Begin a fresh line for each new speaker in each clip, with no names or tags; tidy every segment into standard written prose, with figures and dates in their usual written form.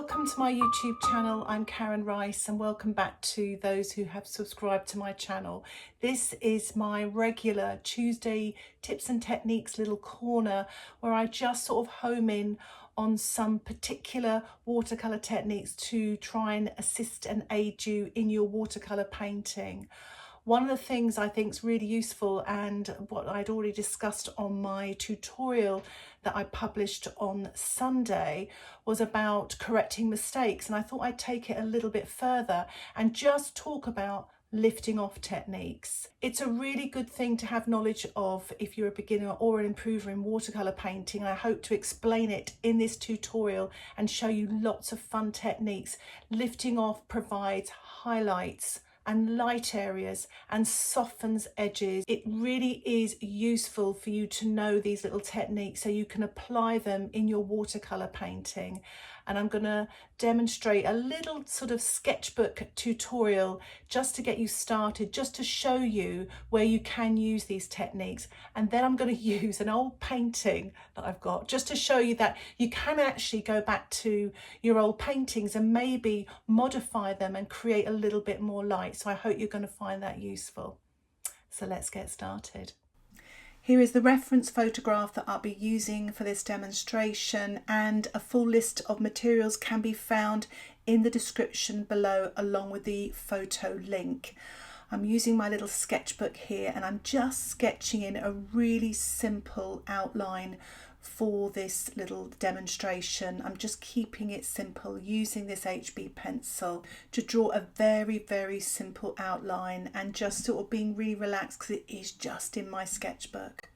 Welcome to my YouTube channel. I'm Karen Rice and welcome back to those who have subscribed to my channel. This is my regular Tuesday tips and techniques little corner where I just sort of home in on some particular watercolour techniques to try and assist and aid you in your watercolour painting. One of the things I think is really useful, and what I'd already discussed on my tutorial that I published on Sunday, was about correcting mistakes, and I thought I'd take it a little bit further and just talk about lifting off techniques. It's a really good thing to have knowledge of if you're a beginner or an improver in watercolour painting. I hope to explain it in this tutorial and show you lots of fun techniques. Lifting off provides highlights and light areas and softens edges. It really is useful for you to know these little techniques so you can apply them in your watercolour painting. And I'm going to demonstrate a little sort of sketchbook tutorial just to get you started, just to show you where you can use these techniques. And then I'm going to use an old painting that I've got just to show you that you can actually go back to your old paintings and maybe modify them and create a little bit more light. So I hope you're going to find that useful. So let's get started. Here is the reference photograph that I'll be using for this demonstration, and a full list of materials can be found in the description below along with the photo link. I'm using my little sketchbook here and I'm just sketching in a really simple outline for this little demonstration. I'm just keeping it simple, using this HB pencil to draw a very simple outline and just sort of being really relaxed because it is just in my sketchbook.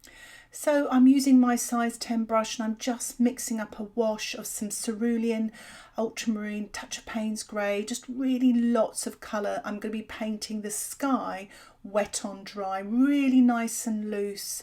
So I'm using my size 10 brush and I'm just mixing up a wash of some Cerulean, Ultramarine, touch of Payne's grey, just really lots of colour. I'm going to be painting the sky wet on dry, really nice and loose.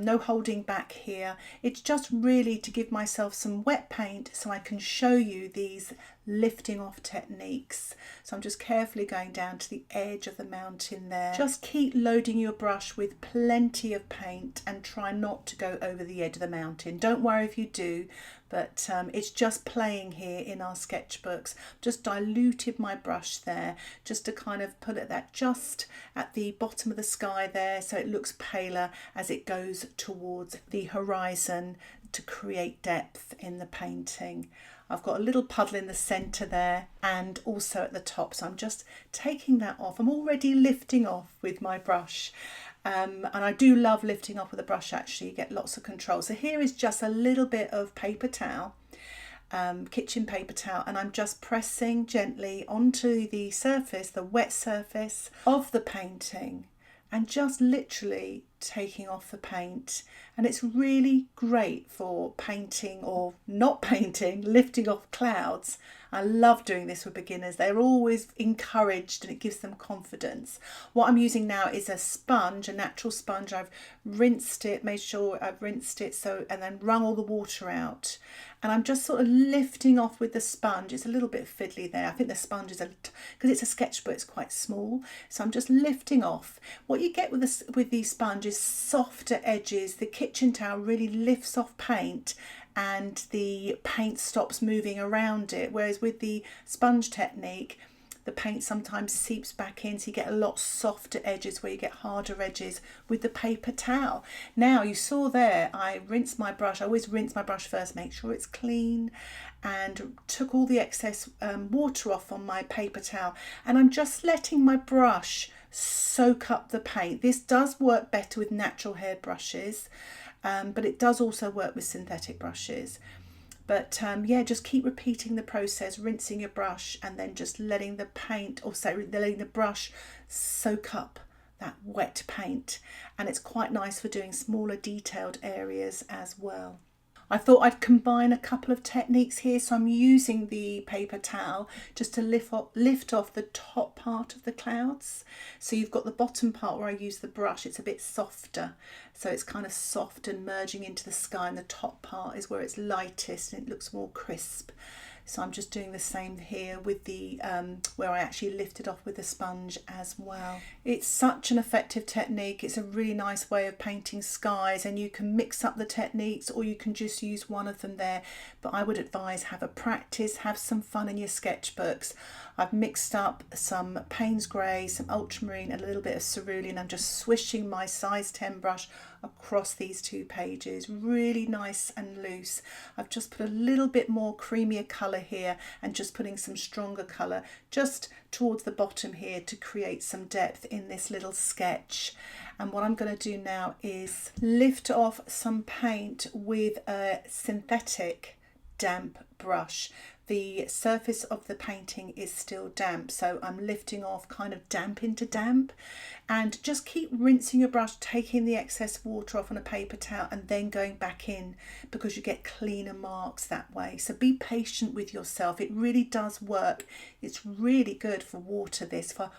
No holding back here. It's just really to give myself some wet paint so I can show you these lifting off techniques. So I'm just carefully going down to the edge of the mountain there. Just keep loading your brush with plenty of paint and try not to go over the edge of the mountain. Don't worry if you do, but it's just playing here in our sketchbooks. Just diluted my brush there just to kind of put it that just at the bottom of the sky there so it looks paler as it goes towards the horizon to create depth in the painting. I've got a little puddle in the centre there and also at the top, so I'm just taking that off. I'm already lifting off with my brush. And I do love lifting off with a brush actually, you get lots of control. So here is just a little bit of paper towel, kitchen paper towel, and I'm just pressing gently onto the surface, the wet surface of the painting, and just literally taking off the paint. And it's really great for painting or not painting, lifting off clouds. I love doing this with beginners. They're always encouraged and it gives them confidence. What I'm using now is a sponge, a natural sponge. I've rinsed it, made sure I've rinsed it and then wrung all the water out. And I'm just sort of lifting off with the sponge. It's a little bit fiddly there. I think the sponge is, because it's a sketchbook, it's quite small. So I'm just lifting off. What you get with these sponges, softer edges. The kitchen towel really lifts off paint and the paint stops moving around it, whereas with the sponge technique the paint sometimes seeps back in, so you get a lot softer edges where you get harder edges with the paper towel. Now you saw there I rinsed my brush. I always rinse my brush first, make sure it's clean, and took all the excess water off on my paper towel, and I'm just letting my brush soak up the paint. This does work better with natural haired brushes, but it does also work with synthetic brushes. But yeah, just keep repeating the process, rinsing your brush and then just letting the paint, or sorry, letting the brush soak up that wet paint. And it's quite nice for doing smaller detailed areas as well. I thought I'd combine a couple of techniques here, so I'm using the paper towel just to lift off the top part of the clouds. So you've got the bottom part where I use the brush, it's a bit softer, so it's kind of soft and merging into the sky, and the top part is where it's lightest and it looks more crisp. So I'm just doing the same here with the where I actually lifted off with the sponge as well. It's such an effective technique. It's a really nice way of painting skies, and you can mix up the techniques or you can just use one of them there. But I would advise have a practice, have some fun in your sketchbooks. I've mixed up some Payne's Grey, some Ultramarine, and a little bit of Cerulean. I'm just swishing my size 10 brush across these two pages, really nice and loose. I've just put a little bit more creamier colour here and just putting some stronger colour just towards the bottom here to create some depth in this little sketch. And what I'm going to do now is lift off some paint with a synthetic damp brush. The surface of the painting is still damp, so I'm lifting off kind of damp into damp, and just keep rinsing your brush, taking the excess water off on a paper towel and then going back in, because you get cleaner marks that way. So be patient with yourself. It really does work. It's really good for water, this, for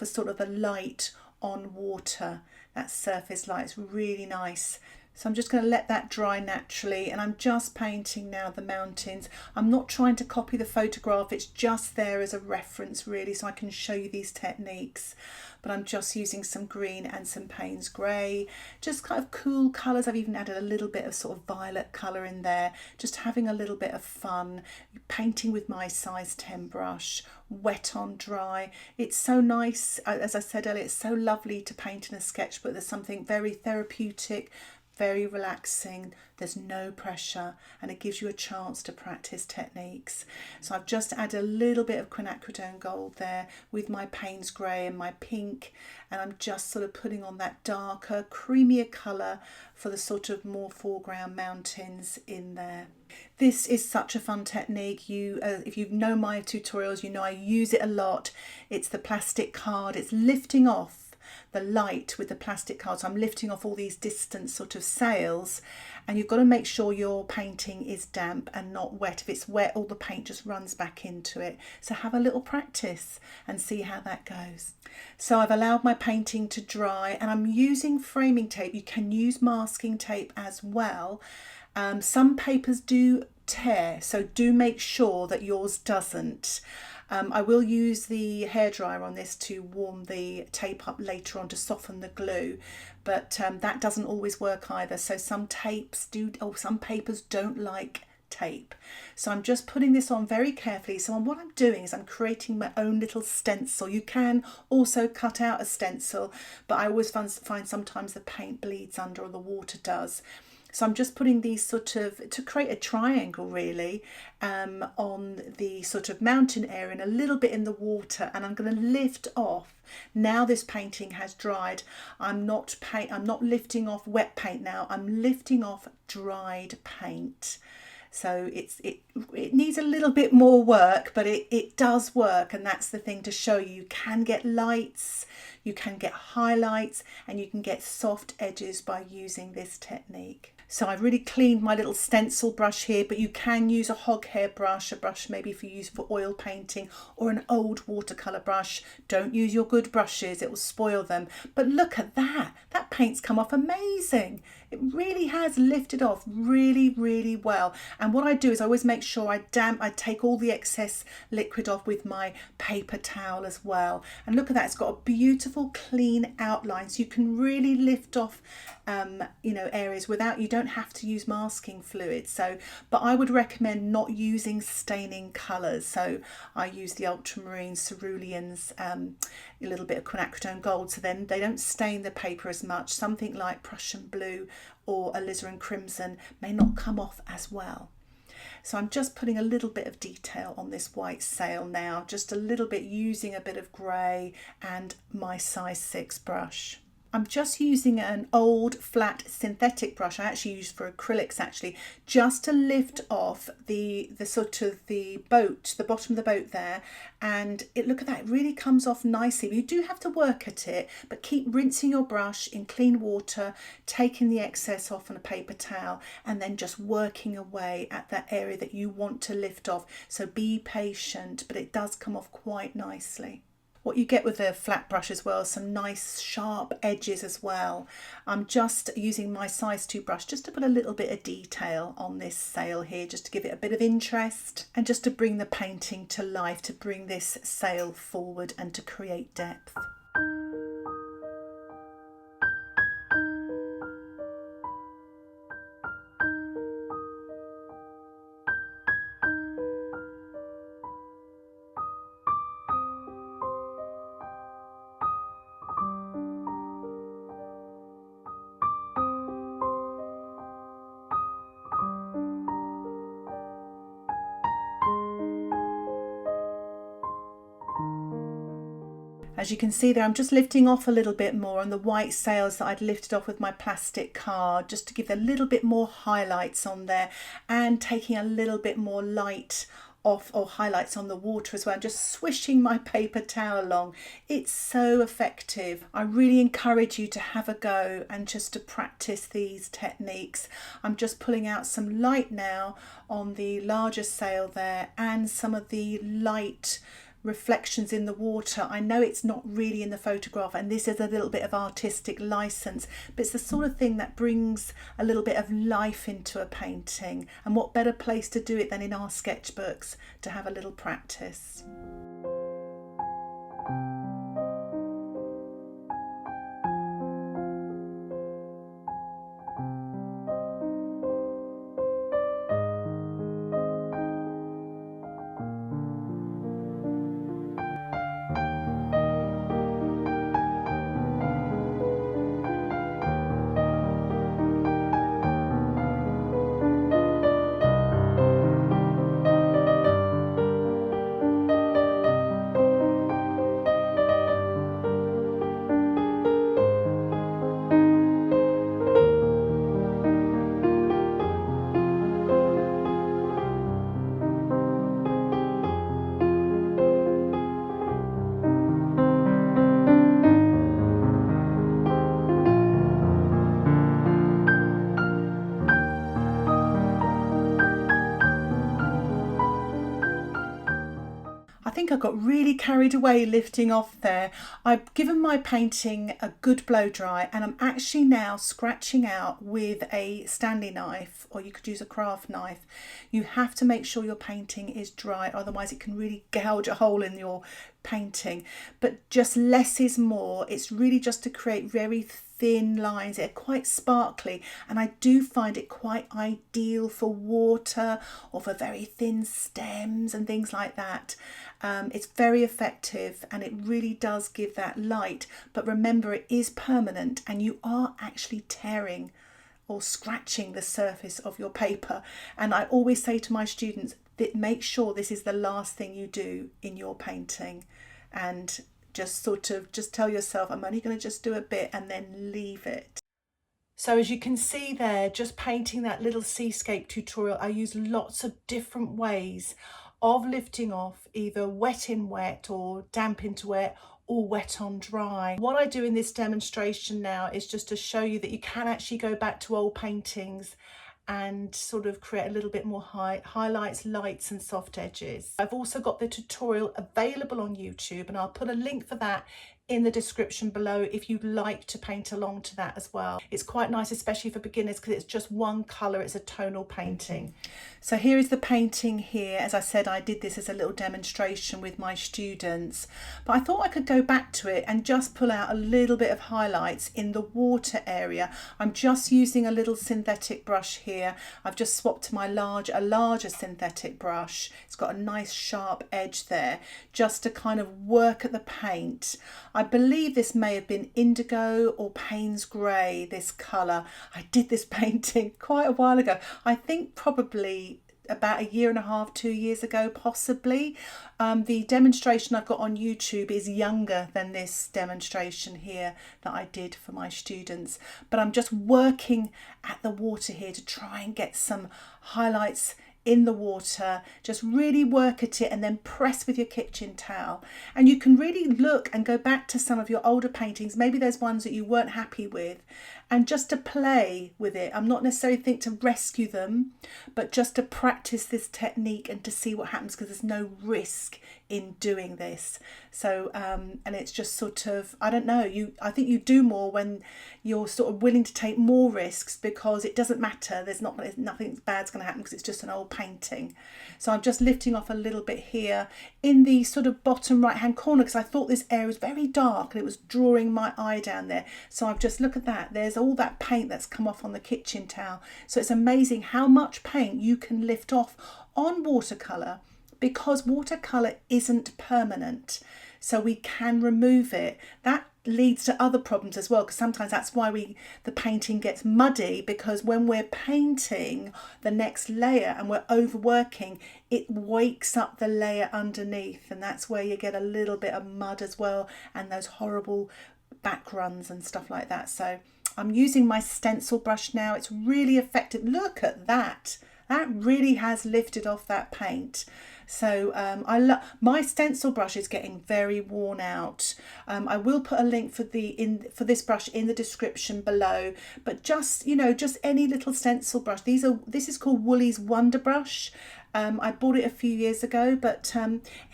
sort of a light on water, that surface light. It's really nice. So I'm just going to let that dry naturally, and I'm just painting now the mountains. I'm not trying to copy the photograph, it's just there as a reference really, so I can show you these techniques. But I'm just using some green and some Payne's Grey, just kind of cool colours. I've even added a little bit of sort of violet colour in there, just having a little bit of fun, painting with my size 10 brush, wet on dry. It's so nice, as I said earlier, it's so lovely to paint in a sketchbook. There's something very therapeutic, very relaxing, there's no pressure, and it gives you a chance to practice techniques. So I've just added a little bit of Quinacridone gold there with my Payne's Grey and my pink, and I'm just sort of putting on that darker, creamier colour for the sort of more foreground mountains in there. This is such a fun technique. If you know my tutorials, you know I use it a lot. It's the plastic card. It's lifting off the light with the plastic card. So I'm lifting off all these distant sort of sails, and you've got to make sure your painting is damp and not wet. If it's wet, all the paint just runs back into it. So have a little practice and see how that goes. So I've allowed my painting to dry, and I'm using framing tape. You can use masking tape as well. Some papers do tear, so do make sure that yours doesn't. I will use the hairdryer on this to warm the tape up later on to soften the glue, but that doesn't always work either. So some tapes do, or some papers don't like tape. So I'm just putting this on very carefully. So what I'm doing is I'm creating my own little stencil. You can also cut out a stencil, but I always find sometimes the paint bleeds under, or the water does. So I'm just putting these sort of, to create a triangle really, on the sort of mountain area and a little bit in the water, and I'm going to lift off. Now this painting has dried. I'm not lifting off wet paint now, I'm lifting off dried paint. So it needs a little bit more work, but it does work, and that's the thing to show you. You can get lights, you can get highlights, and you can get soft edges by using this technique. So I've really cleaned my little stencil brush here, but you can use a hog hair brush, a brush maybe for use for oil painting, or an old watercolour brush. Don't use your good brushes, it will spoil them. But look at that, that paint's come off amazing. It really has lifted off really, really well. And what I do is I always make sure I take all the excess liquid off with my paper towel as well. And look at that, it's got a beautiful clean outline, so you can really lift off areas without, you don't have to use masking fluid. So, but I would recommend not using staining colours. So I use the Ultramarine, Ceruleans, a little bit of Quinacridone gold, so then they don't stain the paper as much. Something like Prussian blue or alizarin crimson may not come off as well. So I'm just putting a little bit of detail on this white sail now, just a little bit, using a bit of grey and my size 6 brush. I'm just using an old flat synthetic brush I actually use for acrylics actually, just to lift off the sort of the boat, the bottom of the boat there, and look at that, it really comes off nicely. You do have to work at it, but keep rinsing your brush in clean water, taking the excess off on a paper towel, and then just working away at that area that you want to lift off. So be patient, but it does come off quite nicely. what you get with a flat brush as well, some nice sharp edges as well. I'm just using my size 2 brush just to put a little bit of detail on this sail here, just to give it a bit of interest and just to bring the painting to life, to bring this sail forward and to create depth. As you can see there, I'm just lifting off a little bit more on the white sails that I'd lifted off with my plastic card, just to give a little bit more highlights on there, and taking a little bit more light off, or highlights on the water as well, just swishing my paper towel along. It's so effective. I really encourage you to have a go and just to practice these techniques. I'm just pulling out some light now on the larger sail there, and some of the light reflections in the water. I know it's not really in the photograph, and this is a little bit of artistic license, but it's the sort of thing that brings a little bit of life into a painting, and what better place to do it than in our sketchbooks, to have a little practice. I think I got really carried away lifting off there. I've given my painting a good blow dry, and I'm actually now scratching out with a Stanley knife, or you could use a craft knife. You have to make sure your painting is dry, otherwise it can really gouge a hole in your painting. But just less is more. It's really just to create very thin lines. They're quite sparkly, and I do find it quite ideal for water or for very thin stems and things like that. It's very effective, and it really does give that light, but remember, it is permanent, and you are actually tearing or scratching the surface of your paper. And I always say to my students that make sure this is the last thing you do in your painting, and just tell yourself, I'm only going to just do a bit and then leave it. So as you can see there, just painting that little seascape tutorial, I use lots of different ways of lifting off, either wet in wet or damp into wet or wet on dry. What I do in this demonstration now is just to show you that you can actually go back to old paintings and sort of create a little bit more highlights, lights and soft edges. I've also got the tutorial available on YouTube, and I'll put a link for that in the description below if you'd like to paint along to that as well. It's quite nice, especially for beginners, because it's just one colour, it's a tonal painting. So here is the painting here. As I said, I did this as a little demonstration with my students, but I thought I could go back to it and just pull out a little bit of highlights in the water area. I'm just using a little synthetic brush here. I've just swapped to my larger synthetic brush. It's got a nice sharp edge there, just to kind of work at the paint. I believe this may have been Indigo or Payne's Grey, this colour. I did this painting quite a while ago. I think probably about 1.5 years, 2 years ago, possibly. The demonstration I've got on YouTube is younger than this demonstration here that I did for my students. But I'm just working at the water here to try and get some highlights in the water, just really work at it and then press with your kitchen towel. And you can really look and go back to some of your older paintings, maybe there's ones that you weren't happy with, and just to play with it. I'm not necessarily think to rescue them, but just to practice this technique and to see what happens, because there's no risk in doing this. So and it's just sort of, I don't know, I think you do more when you're sort of willing to take more risks, because it doesn't matter, there's nothing bad's going to happen because it's just an old painting. So I'm just lifting off a little bit here in the sort of bottom right hand corner, because I thought this area was very dark and it was drawing my eye down there. So I've just, look at that, there's all that paint that's come off on the kitchen towel. So it's amazing how much paint you can lift off on watercolour, because watercolour isn't permanent, so we can remove it. That leads to other problems as well, because sometimes that's why the painting gets muddy, because when we're painting the next layer and we're overworking, it wakes up the layer underneath, and that's where you get a little bit of mud as well, and those horrible back runs and stuff like that. So I'm using my stencil brush now. It's really effective. Look at that. That really has lifted off that paint. So I love my stencil brush is getting very worn out. I will put a link for this brush in the description below. But just, you know, just any little stencil brush. This is called Woolly's Wonder Brush. I bought it a few years ago, but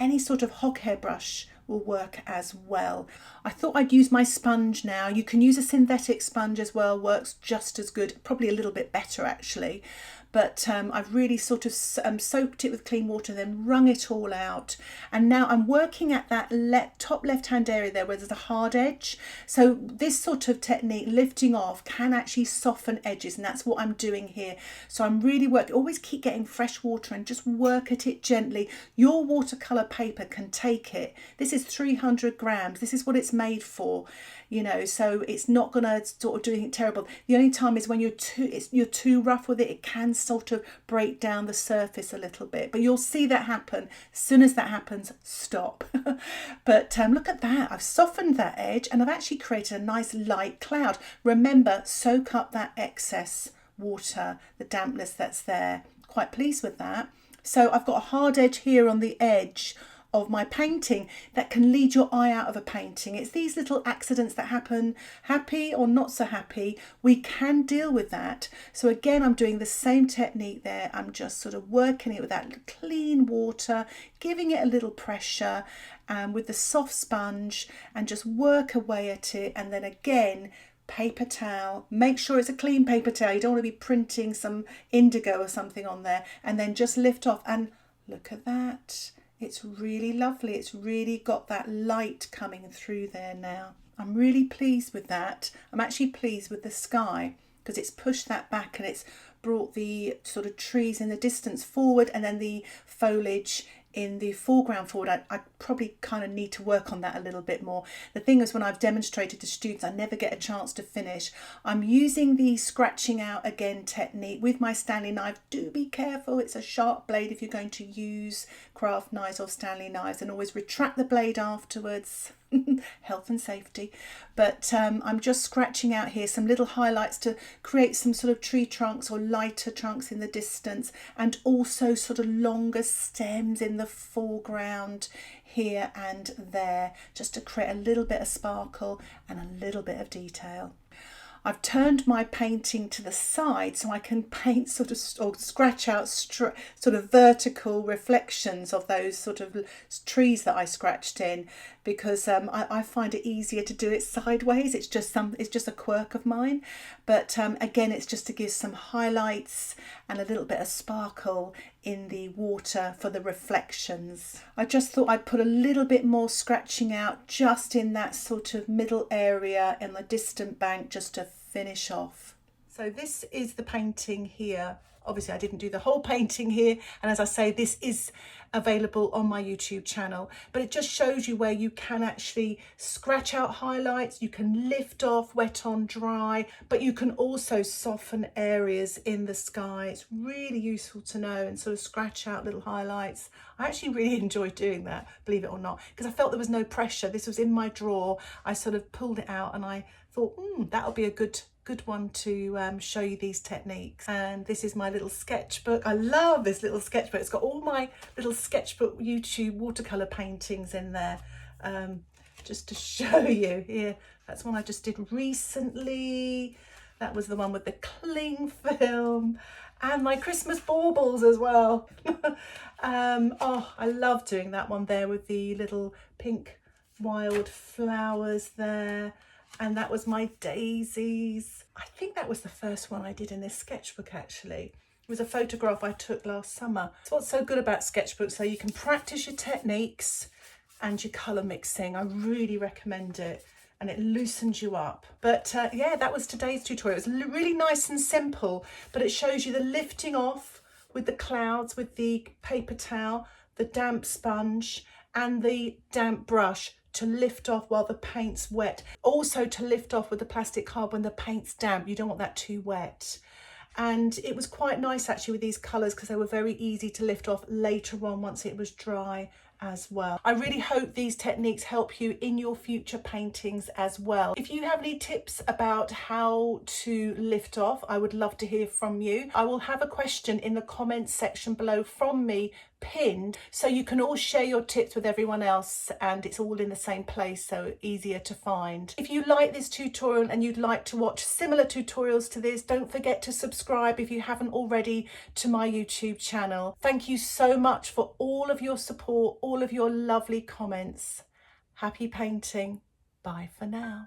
any sort of hog hair brush will work as well. I thought I'd use my sponge now. You can use a synthetic sponge as well, works just as good, probably a little bit better actually. But I've really sort of soaked it with clean water, then wrung it all out. And now I'm working at that top left-hand area there where there's a hard edge. So this sort of technique, lifting off, can actually soften edges, and that's what I'm doing here. So I'm really working, always keep getting fresh water and just work at it gently. Your watercolour paper can take it. This is 300 grams. This is what it's made for. You know, so it's not gonna sort of do anything terrible. The only time is when you're too rough with it, it can sort of break down the surface a little bit. But you'll see that happen. As soon as that happens, stop. But look at that. I've softened that edge and I've actually created a nice light cloud. Remember, soak up that excess water, the dampness that's there. Quite pleased with that. So I've got a hard edge here on the edge of my painting that can lead your eye out of a painting. It's these little accidents that happen, happy or not so happy. We can deal with that. So again, I'm doing the same technique there. I'm just sort of working it with that clean water, giving it a little pressure with the soft sponge, and just work away at it. And then again, paper towel, make sure it's a clean paper towel. You don't want to be printing some indigo or something on there, and then just lift off. And look at that. It's really lovely. It's really got that light coming through there now. I'm really pleased with that. I'm actually pleased with the sky, because it's pushed that back and it's brought the sort of trees in the distance forward, and then the foliage in the foreground forward. I probably kind of need to work on that a little bit more. The thing is, when I've demonstrated to students, I never get a chance to finish. I'm using the scratching out again technique with my Stanley knife. Do be careful, it's a sharp blade if you're going to use craft knives or Stanley knives, and always retract the blade afterwards. Health and safety. But I'm just scratching out here some little highlights to create some sort of tree trunks or lighter trunks in the distance, and also sort of longer stems in the foreground here and there, just to create a little bit of sparkle and a little bit of detail. I've turned my painting to the side so I can paint sort of, or scratch out sort of vertical reflections of those sort of trees that I scratched in, because I find it easier to do it sideways. It's just a quirk of mine. But again, it's just to give some highlights and a little bit of sparkle in the water for the reflections. I just thought I'd put a little bit more scratching out just in that sort of middle area in the distant bank, just to finish off. So this is the painting here. Obviously I didn't do the whole painting here, and as I say, this is available on my YouTube channel, but it just shows you where you can actually scratch out highlights, you can lift off wet on dry, but you can also soften areas in the sky. It's really useful to know, and sort of scratch out little highlights. I actually really enjoyed doing that, believe it or not, because I felt there was no pressure. This was in my drawer. I sort of pulled it out and I thought, that'll be a good good one to show you these techniques. And this is my little sketchbook. I love this little sketchbook. It's got all my little sketchbook YouTube watercolour paintings in there. Just to show you here, that's one I just did recently. That was the one with the cling film, and my Christmas baubles as well. Oh, I love doing that one there with the little pink wild flowers there. And that was my daisies. I think that was the first one I did in this sketchbook actually. It was a photograph I took last summer. That's what's so good about sketchbooks, so you can practice your techniques and your colour mixing. I really recommend it, and it loosens you up. But yeah, that was today's tutorial. It was really nice and simple, but it shows you the lifting off with the clouds, with the paper towel, the damp sponge and the damp brush to lift off while the paint's wet. Also to lift off with the plastic card when the paint's damp. You don't want that too wet. And it was quite nice actually with these colours because they were very easy to lift off later on once it was dry as well. I really hope these techniques help you in your future paintings as well. If you have any tips about how to lift off, I would love to hear from you. I will have a question in the comments section below from me pinned, so you can all share your tips with everyone else and it's all in the same place, so easier to find. If you like this tutorial and you'd like to watch similar tutorials to this, don't forget to subscribe if you haven't already to my YouTube channel. Thank you so much for all of your support, all of your lovely comments. Happy painting. Bye for now.